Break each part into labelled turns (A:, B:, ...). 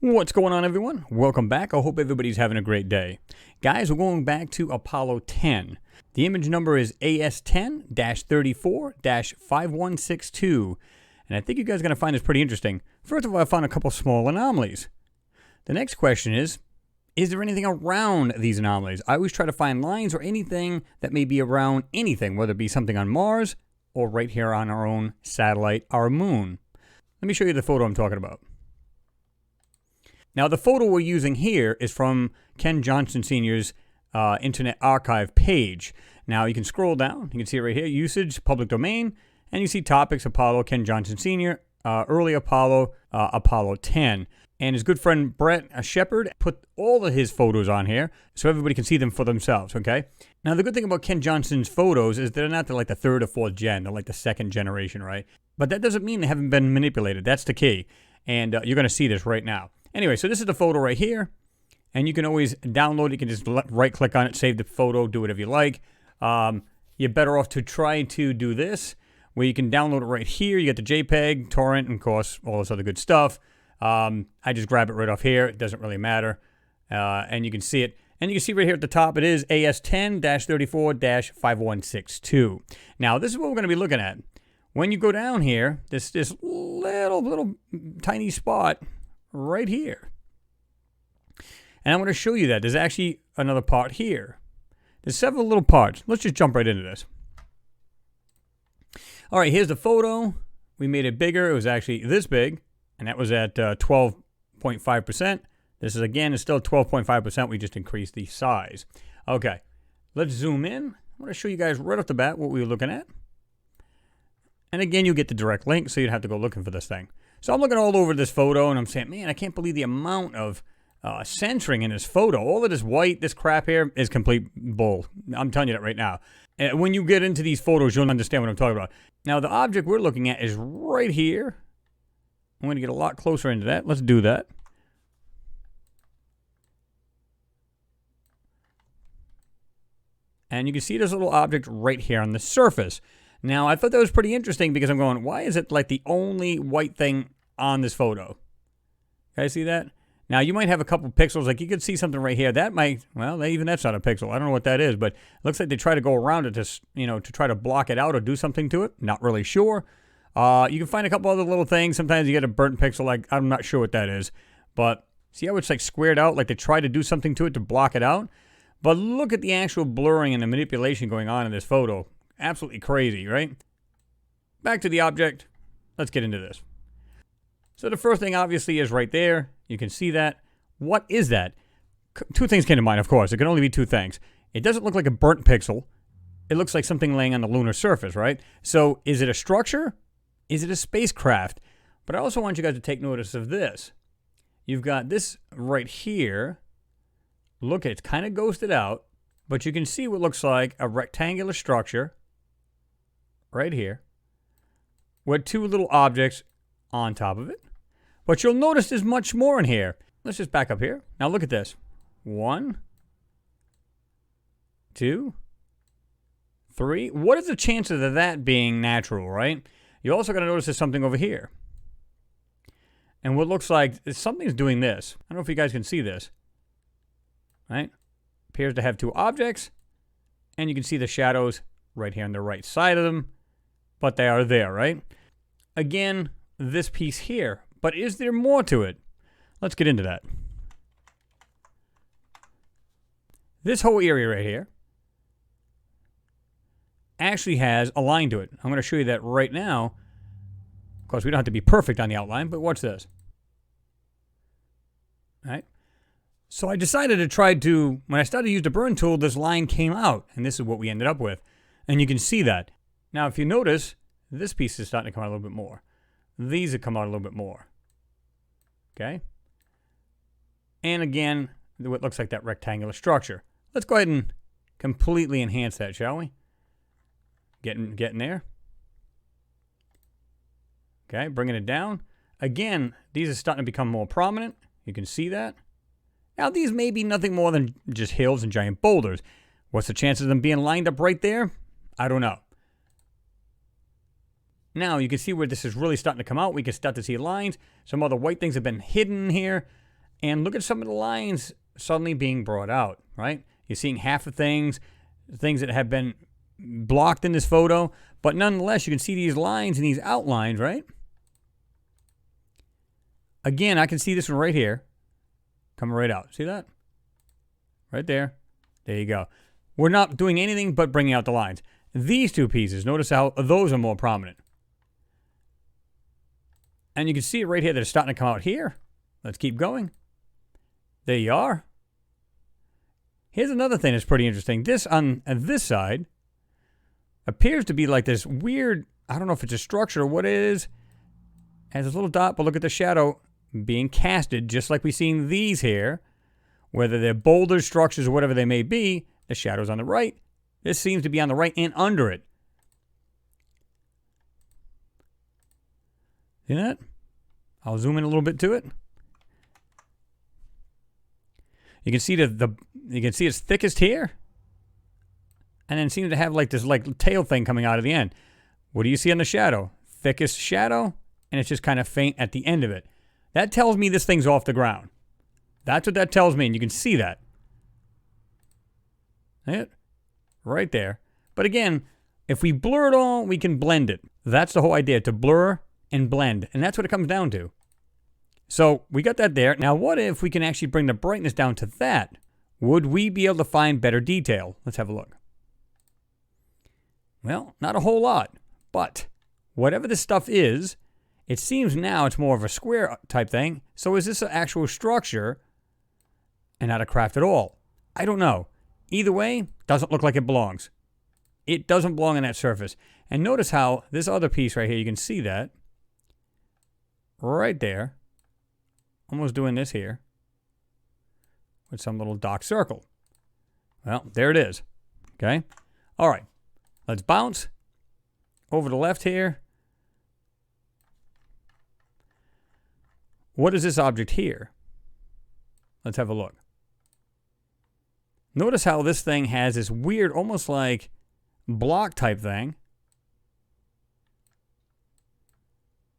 A: What's going on, everyone? Welcome back. I hope everybody's having a great day. Guys, we're going back to Apollo 10. The image number is AS10-34-5162. And I think you guys are going to find this pretty interesting. First of all, I found a couple small anomalies. The next question is there anything around these anomalies? I always try to find lines or anything that may be around anything, whether it be something on Mars or right here on our own satellite, our moon. Let me show you the photo I'm talking about. Now, the photo we're using here is from Ken Johnson Sr.'s Internet Archive page. Now, you can scroll down. You can see it right here, usage, public domain, and you see topics, Apollo, Ken Johnson Sr., early Apollo, Apollo 10. And his good friend Brett Shepard put all of his photos on here so everybody can see them for themselves, okay? Now, the good thing about Ken Johnson's photos is they're not like the third or fourth gen. They're like the second generation, right? But that doesn't mean they haven't been manipulated. That's the key. And you're going to see this right now. Anyway, so this is the photo right here, and you can always download it. You can just right-click on it, save the photo, do whatever you like. You're better off to try to do this, where you can download it right here. You get the JPEG, torrent, and, of course, all this other good stuff. I just grab it right off here. It doesn't really matter, and you can see it. And you can see right here at the top, it is AS10-34-5162. Now, this is what we're going to be looking at. When you go down here, this little tiny spot right here. And I'm going to show you that. There's actually another part here. There's several little parts. Let's just jump right into this. All right, here's the photo. We made it bigger. It was actually this big, and that was at 12.5%. This is, again, is still 12.5%. We just increased the size. Okay, let's zoom in. I'm going to show you guys right off the bat what we were looking at. And again, you get the direct link, so you'd have to go looking for this thing. So I'm looking all over this photo, and I'm saying, man, I can't believe the amount of censoring in this photo. All of this white, this crap here, is complete bull. I'm telling you that right now. And when you get into these photos, you'll understand what I'm talking about. Now, the object we're looking at is right here. I'm going to get a lot closer into that. Let's do that. And you can see this little object right here on the surface. Now, I thought that was pretty interesting because I'm going, why is it like the only white thing on this photo? You guys see that? Now, you might have a couple pixels. Like, you could see something right here. That might, well, even that's not a pixel. I don't know what that is, but it looks like they try to go around it to, to try to block it out or do something to it. Not really sure. You can find a couple other little things. Sometimes you get a burnt pixel. Like, I'm not sure what that is. But see how it's like squared out? Like they try to do something to it to block it out? But look at the actual blurring and the manipulation going on in this photo. Absolutely crazy, right? Back to the object. Let's get into this. So the first thing obviously is right there. You can see that. What is that? Two things came to mind, of course. It can only be two things. It doesn't look like a burnt pixel. It looks like something laying on the lunar surface, right? So is it a structure? Is it a spacecraft? But I also want you guys to take notice of this. You've got this right here. Look, it's kind of ghosted out, but you can see what looks like a rectangular structure right here with two little objects on top of it. But you'll notice there's much more in here. Let's just back up here. Now look at this. 1, 2, 3. What is the chances of that being natural, right? You're also going to notice there's something over here. And what looks like something's doing this. I don't know if you guys can see this. Right? Appears to have two objects. And you can see the shadows right here on the right side of them. But they are there, right? Again, this piece here. But is there more to it? Let's get into that. This whole area right here actually has a line to it. I'm going to show you that right now. Of course, we don't have to be perfect on the outline, but watch this. All right? So I decided to try to, when I started to use the burn tool, this line came out, and this is what we ended up with. And you can see that. Now, if you notice, this piece is starting to come out a little bit more. These have come out a little bit more. Okay? And again, what looks like that rectangular structure. Let's go ahead and completely enhance that, shall we? Getting there. Okay, bringing it down. Again, these are starting to become more prominent. You can see that. Now, these may be nothing more than just hills and giant boulders. What's the chances of them being lined up right there? I don't know. Now, you can see where this is really starting to come out. We can start to see lines. Some other white things have been hidden here. And look at some of the lines suddenly being brought out, right? You're seeing half of things that have been blocked in this photo, but nonetheless, you can see these lines and these outlines, right? Again, I can see this one right here coming right out. See that? Right there. There you go. We're not doing anything but bringing out the lines. These two pieces, notice how those are more prominent. And you can see it right here that it's starting to come out here. Let's keep going. There you are. Here's another thing that's pretty interesting. This on this side appears to be like this weird, I don't know if it's a structure or what it is. It has this little dot, but look at the shadow being casted, just like we've seen these here. Whether they're boulders, structures, or whatever they may be, the shadow's on the right. This seems to be on the right and under it. See that? I'll zoom in a little bit to it. You can see you can see it's thickest here, and then seems to have like this like tail thing coming out of the end. What do you see on the shadow? Thickest shadow, and it's just kind of faint at the end of it. That tells me this thing's off the ground. That's what that tells me, and you can see that. See it? Right there. But again, if we blur it all, we can blend it. That's the whole idea, to blur and blend, and that's what it comes down to. So we got that there. Now what if we can actually bring the brightness down to that? Would we be able to find better detail? Let's have a look. Well, not a whole lot, but whatever this stuff is, it seems now it's more of a square type thing. So is this an actual structure and not a craft at all? I don't know. Either way, doesn't look like it belongs. It doesn't belong on that surface. And notice how this other piece right here, you can see that right there. Almost doing this here with some little dark circle. Well, there it is. Okay. All right. Let's bounce over to the left here. What is this object here? Let's have a look. Notice how this thing has this weird, almost like block type thing.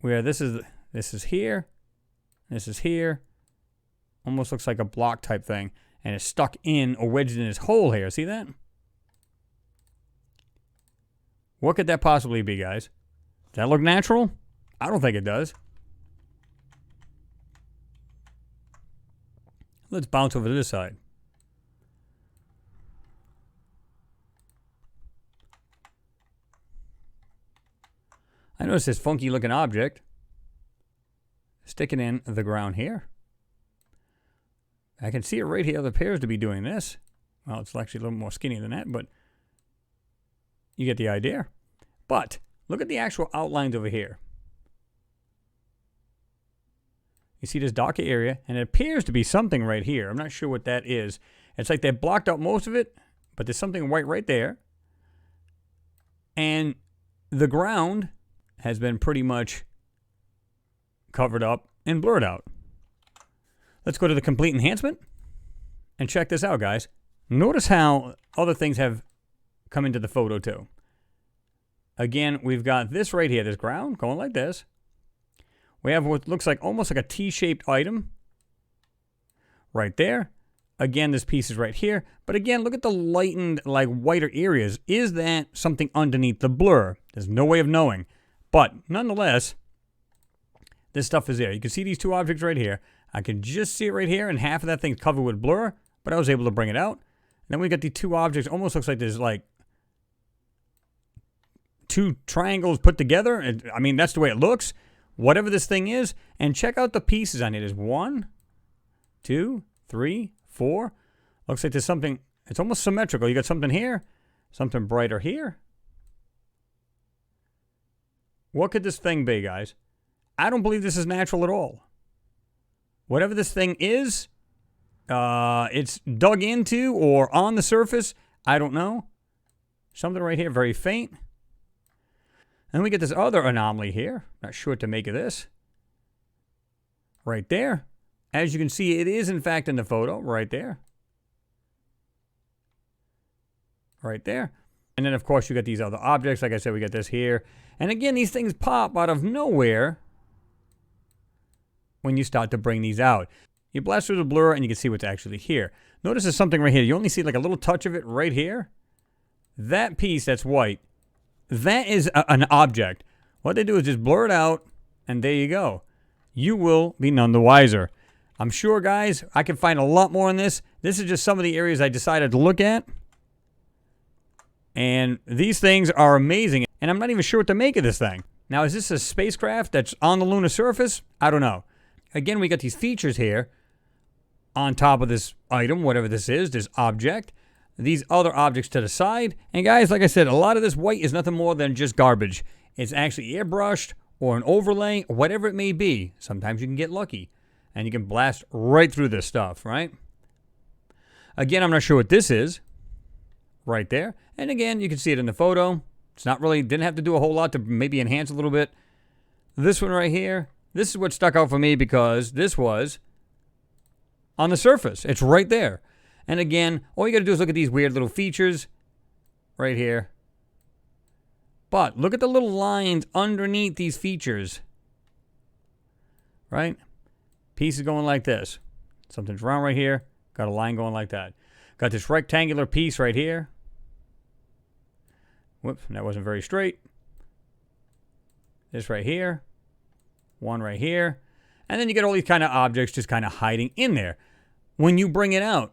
A: Where this is here. This is here. Almost looks like a block type thing. And it's stuck in or wedged in this hole here. See that? What could that possibly be, guys? Does that look natural? I don't think it does. Let's bounce over to this side. I notice this funky looking object sticking in the ground here. I can see it right here. It appears to be doing this. Well, it's actually a little more skinny than that, but you get the idea. But look at the actual outlines over here. You see this darker area, and it appears to be something right here. I'm not sure what that is. It's like they blocked out most of it, but there's something white right there. And the ground has been pretty much covered up and blurred out. Let's go to the complete enhancement and check this out, guys. Notice how other things have come into the photo too. Again, we've got this right here, this ground going like this. We have what looks like almost like a T-shaped item right there. Again, this piece is right here. But again, look at the lightened, like whiter areas. Is that something underneath the blur? There's no way of knowing. But nonetheless, this stuff is there. You can see these two objects right here. I can just see it right here, and half of that thing's covered with blur, but I was able to bring it out. And then we got the two objects. Almost looks like there's like two triangles put together. I mean, that's the way it looks. Whatever this thing is, and check out the pieces on it. There's 1, 2, 3, 4. Looks like there's something. It's almost symmetrical. You got something here, something brighter here. What could this thing be, guys? I don't believe this is natural at all. Whatever this thing is, it's dug into or on the surface. I don't know. Something right here, very faint. And we get this other anomaly here. Not sure what to make of this. Right there. As you can see, it is in fact in the photo. Right there. Right there. And then, of course, you got these other objects. Like I said, we got this here. And again, these things pop out of nowhere when you start to bring these out. You blast through the blur, and you can see what's actually here. Notice there's something right here. You only see like a little touch of it right here. That piece that's white, that is an object. What they do is just blur it out, and there you go. You will be none the wiser. I'm sure, guys, I can find a lot more on this. This is just some of the areas I decided to look at. And these things are amazing. And I'm not even sure what to make of this thing. Now, is this a spacecraft that's on the lunar surface? I don't know. Again, we got these features here on top of this item, whatever this is, this object. These other objects to the side. And guys, like I said, a lot of this white is nothing more than just garbage. It's actually airbrushed or an overlay, whatever it may be. Sometimes you can get lucky. And you can blast right through this stuff, right? Again, I'm not sure what this is. Right there. And again, you can see it in the photo. It's not really, didn't have to do a whole lot to maybe enhance a little bit. This one right here, this is what stuck out for me because this was on the surface. It's right there. And again, all you got to do is look at these weird little features right here. But look at the little lines underneath these features. Right? Piece is going like this. Something's round right here. Got a line going like that. Got this rectangular piece right here. Whoops, that wasn't very straight. This right here. One right here. And then you get all these kind of objects just kind of hiding in there. When you bring it out.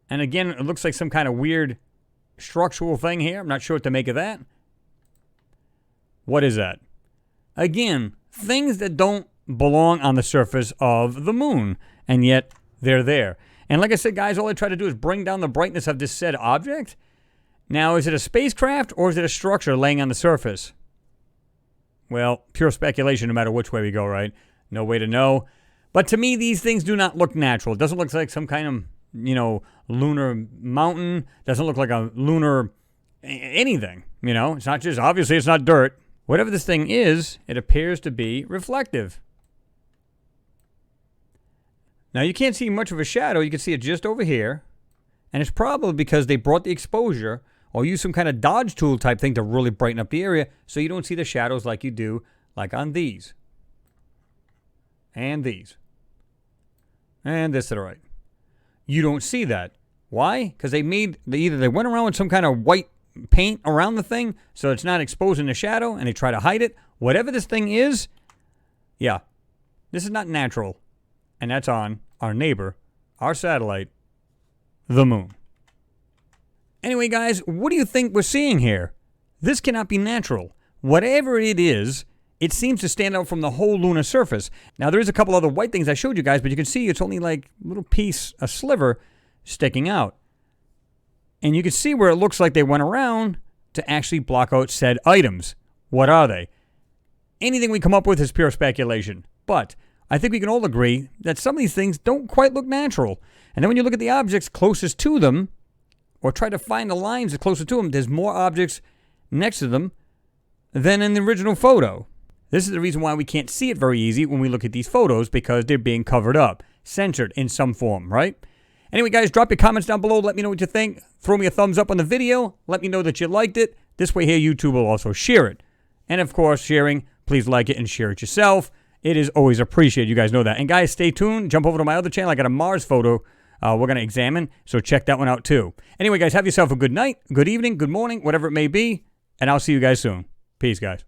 A: And again, it looks like some kind of weird structural thing here. I'm not sure what to make of that. What is that? Again, things that don't belong on the surface of the moon. And yet, they're there. And like I said, guys, all I try to do is bring down the brightness of this said object. Now, is it a spacecraft or is it a structure laying on the surface? Well, pure speculation no matter which way we go, right? No way to know. But to me, these things do not look natural. It doesn't look like some kind of, you know, lunar mountain. Doesn't look like a lunar anything, you know. It's not just, obviously it's not dirt. Whatever this thing is, it appears to be reflective. Now, you can't see much of a shadow. You can see it just over here. And it's probably because they brought the exposure or used some kind of dodge tool type thing to really brighten up the area so you don't see the shadows like you do like on these. And these. And this to the right. You don't see that. Why? Because either they went around with some kind of white paint around the thing so it's not exposing the shadow and they try to hide it. Whatever this thing is, yeah, this is not natural. And that's on our neighbor, our satellite, the moon. Anyway, guys, what do you think we're seeing here? This cannot be natural. Whatever it is, it seems to stand out from the whole lunar surface. Now, there is a couple other white things I showed you guys, but you can see it's only like a little piece, a sliver, sticking out. And you can see where it looks like they went around to actually block out said items. What are they? Anything we come up with is pure speculation. But I think we can all agree that some of these things don't quite look natural. And then when you look at the objects closest to them, or try to find the lines closest to them, there's more objects next to them than in the original photo. This is the reason why we can't see it very easy when we look at these photos, because they're being covered up, censored in some form, right? Anyway, guys, drop your comments down below. Let me know what you think. Throw me a thumbs up on the video. Let me know that you liked it. This way here, YouTube will also share it. And of course, sharing, please like it and share it yourself. It is always appreciated. You guys know that. And guys, stay tuned. Jump over to my other channel. I got a Mars photo we're going to examine. So check that one out too. Anyway, guys, have yourself a good night, good evening, good morning, whatever it may be. And I'll see you guys soon. Peace, guys.